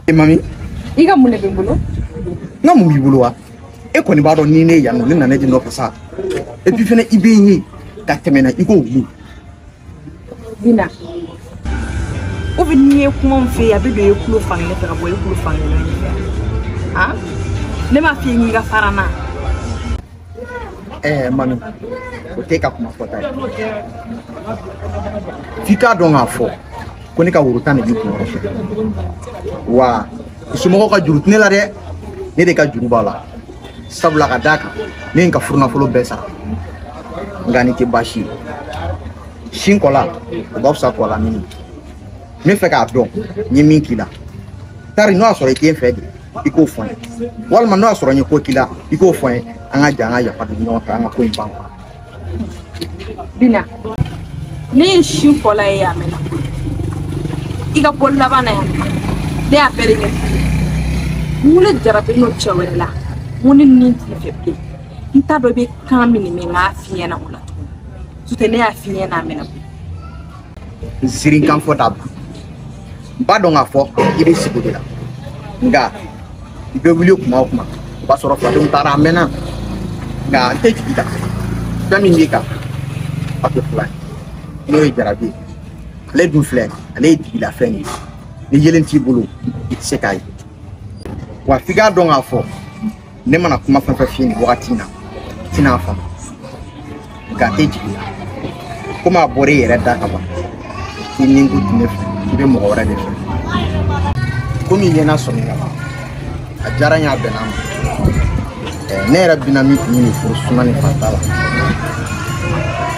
E mami Iga mun be bolo nga mu bi bolo wa e ko ni ba do ni ne ya no ni na ne di no pasa e puis fene ibe yi ka temena iko wu Bina o bi ni kuma mfe ya be do e kulo fange ne ka boy kulo fange no ni ha ne ma fi ngi ga farana mami o te ka kuma fota fika do nga fo ko ni ka wuruta ne bi ko wa sumo ko jurut ne la de ne de ka juru bala sabla ka daka ne ka furna folo besa ngani ke bashi shin kola ba sa kola ni me fe ka do ni min kila tari no asore ke fe de iko fon wal man no asore ni ko kila iko fon anga janga ya patu no ka anga ko impa Bina ni shin kola ya mena iga bolla bana ya de a perike mule jarabe no chawela muni ni tfepe nta do be kamini me ngafi na kula tutene afi na mena sirin comfortable ba do nga fo ibe sikudila nga ibe wuli kuma ba soro fa dum tara mena nga te kita kami ndika pato plan no jarabe le du flen ale di la feni ni yelen ti bulu se kai wa figa do nga fo ne mana kuma fa fini wakati na tina fa ga te jiki kuma bore yere da ka ba ni ngu tine ibe mo wora de komi yena so ni ba ajara nya be na ne rabbina mi ni furu sunani fatala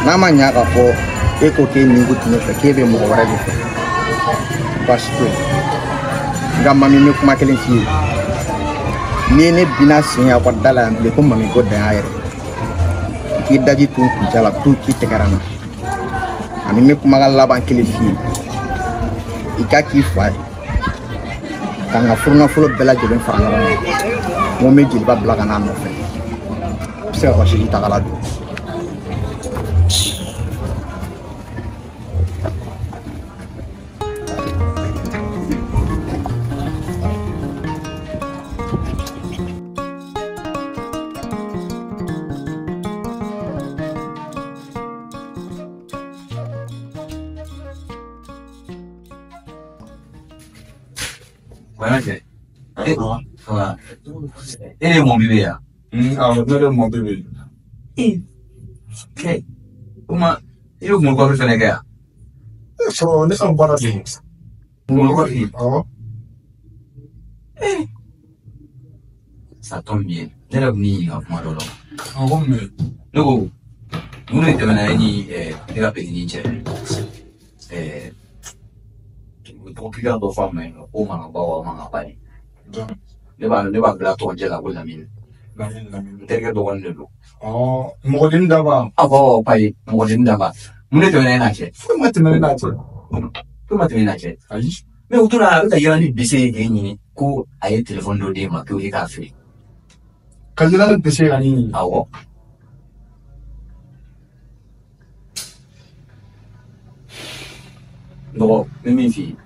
nama nya ka fo e ko ke ni ngu tine fa kebe mo wora de parce que gamma mi kuma kelen fi ni ne bina sin ya ko dala le ko mami ko da ayre ki daji tun ku jala tu ki tegarana ani me kuma ga laban kelen fi ikaki fa kanga furna fulo bela jelen fa na mo me jilba blaga na no fe se wa shi ta gala do Bueno, eres mon bébé ya. Non, mon bébé. Ok. Comment il est mon quoi faire gars? So, ne san bara de. Mon quoi faire? Ça tombe bien. Ne la ni à moi là. En mais Nous nous ne demandons ni de la petite niche. Compliqué de faire mais au moins on va pas. Ne va la tourner la bonne amie. Terga do wonde do. Oh, mo din daba. Abo pai mo din daba. Mune to na che. Fu matene na che. Tu matene na che. Ayi. Me utuna uta yoni bise geni ko aye telephone do de ma ko e ka fe. Kajira de se ani. Awo. No, me fi.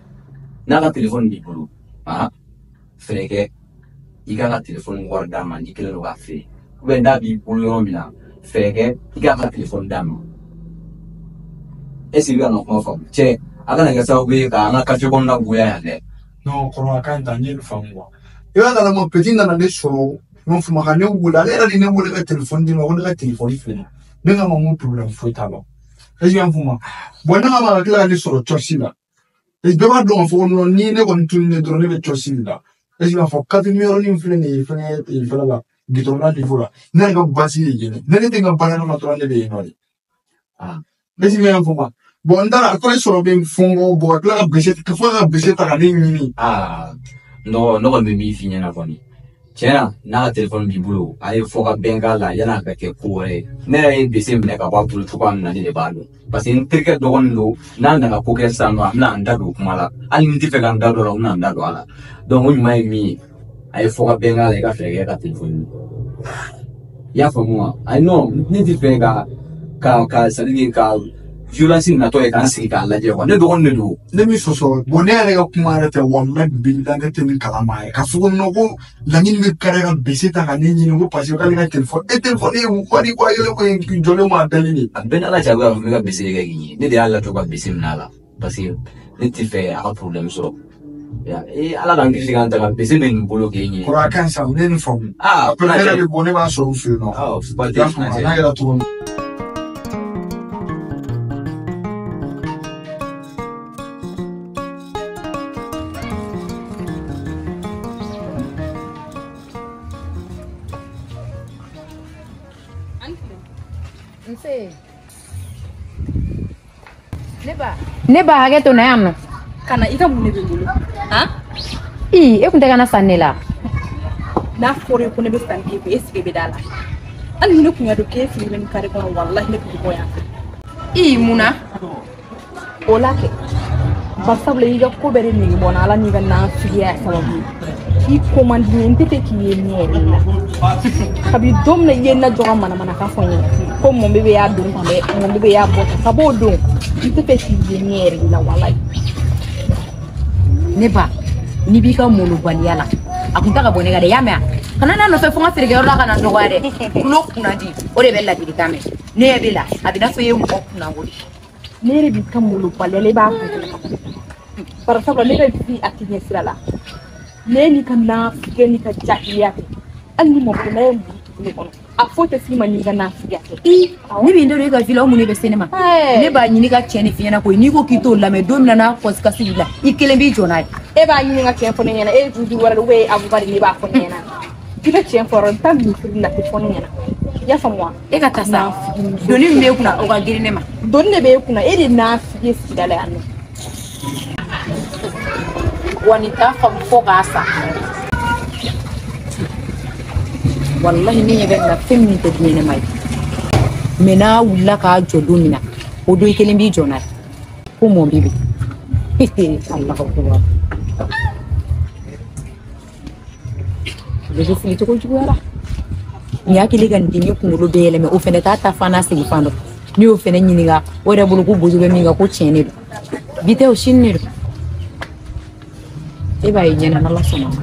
Na ka telephone di bulu. Ah. Freke iga ka telephone guarda ma ni kele no ka fe. Ube nda bi bulu yo mina. Freke iga ka telephone dam. Esi biya no ko fa. Che aga na ga sa ube ka na ka fe bon na buya ya le. No, kono akanta ni fangwa. Iwa na mo petit na de so. Mo fu makane wula era ni ne wula ka telephone di no wula ka telephone fe. Ne ga mo problem fo talo. Esi yan fu ma. Bona ga ma kila ni so chosila. Esi be ba do fo no ni ne kon tun ne do ne be chosila. Esi yan fo ka mi ro ni fle ni fle il fla la. Gitorna di vola. Ne ga basi yene. Ne ne tenga bana no to ne be no. Ah. Esi yan fu ma. Bon dara akore so be fungo bo kla bese ka fo ga bese ta ni ni. Ah. No ko me mi finya na foni. Chena na telephone bi bulu ay foka bengala yana ka ke kore ne ay bisim ne ka ba bulu tukan na ni de balu pasin tirke dogon lo na na ko ke sanwa na anda do kumala ali ni tife kan da do na anda do ala donc on mai mi ay foka bengala ka frege ka telephone ya fo moi ay no ni tife ka sali ka violence natɔ ye k'an sigi k'a lajɛ quoi ne dɔgɔnin de don. Ne min sɔsɔ bon ne yɛrɛ ka kuma yɛrɛ tɛ walahi billahi ne tɛ nin kalama ye ka fɔ ko non ko laɲini bɛ kari ka bese ta ka ne ɲini ko parce que k'ale ka téléphone téléphone ye wari ko yɛlɛ ko jɔlen ma bɛɛ ni. A bɛɛ n'ala cɛ a bɛ ka fɔ ne ka bese kɛ k'i ɲɛ ne de y'a lato ka bese minɛ a la parce que ne tɛ fɛ a ka problème sɔrɔ. Ala k'an kisi k'an ta ka bese bɛ nin bolo k'e ɲɛ. Kɔrɔ a ka ɲi sa ne ye nin faamu. Après ne yɛrɛ bɛ bɔ ne b'a sɔrɔ u fɛ yen nɔ. Ba tɛ financé. N'a kɛra cogo min. Ne ba hakɛ to na yan nɔ. Kana i ka mun de bɛ bolo han e kun tɛ ka na san ne la. n'a fɔra ko ne bɛ san k'e fɛ e sigi bɛ da la hali ni ne kun y'a dɔn k'e fili bɛ nin kare kɔnɔ walahi ne tun bɛ bɔ yan mun na o la kɛ bari sabula i ka ko bɛɛ de nege bɔ n na ala n'i ka nafigiya sababu ye i ko man di n ye n tɛ fɛ k'i ye nin yɛrɛ la kabi don min na i ye n lajɔ ka manamana kan fɔ n ye ko mun bɛ y'a don tan dɛ mun bɛ y'a bɔ tan ka b'o don n tɛ fɛ k'i ye nin yɛrɛ la walahi ne ba ni b'i ka molobaliya la a kun ta ka bɔ ne ka dɛ y'a mɛn kana n'a nɔfɛ fo n ka feerekɛyɔrɔ la ka na dɔgɔya dɛ kulo kunna di o de bɛ ladilikan mɛn ne ɲɛ bɛ la a bɛ n'a fɔ i ye mɔgɔ kunnako de ne yɛrɛ b'i ka molobaliya la i b'a kun bari sabula ne bɛ bi a tɛ ɲɛ sira la ne n'i ka nafigiya n'i ka jahiliya kɛ hali ni mɔgɔ n'a ye muru tugu ne kɔnɔ a foyi tɛ s'i ma n'i ka nafigiya kɛ ne bɛ n dɔ i ka villa o mun ne bɛ se ne ma ne b'a ɲini ka cɛ ni fiɲɛna koyi n'i ko k'i t'o lamɛn don min na n'a kɔsikasi b'i la i kelen b'i jɔ n'a ye e b'a ɲini ka tiɲɛ fɔ ne ɲɛna e ye juju wɛrɛ ou bien avugari ne b'a fɔ ne ɲɛna i bɛ tiɲɛ fɔ yɔrɔ n ta misiri la tɛ fɔ ne ɲɛna i y'a faamu wa e ka taa sa doni min b'e kunna o ka girin ne ma doni de b'e kunna e de n'a figi sigida la yan nɔ wa nin t'a faamu fo k'a sa wallahi ne ɲɛ bɛ na fɛn min tɛ diɲɛ ne ma ye mɛ n'a wulila k'a jɔ don min na o don i kelen b'i jɔ n'a ye ko mɔn bi bi Allahu akbar bɛ fili cogo juguyara ni hakili ka nin dimi kunkolo bɛɛ yɛlɛmɛ o fɛnɛ t'a ta fan n'a sigi fan dɔ n'i y'o fɛnɛ ɲininka o yɛrɛ bolo ko bozo bɛ min kan ko tiɲɛ de don bi tɛ o sini de don e b'a ye ɲɛna n'Ala sɔnna ma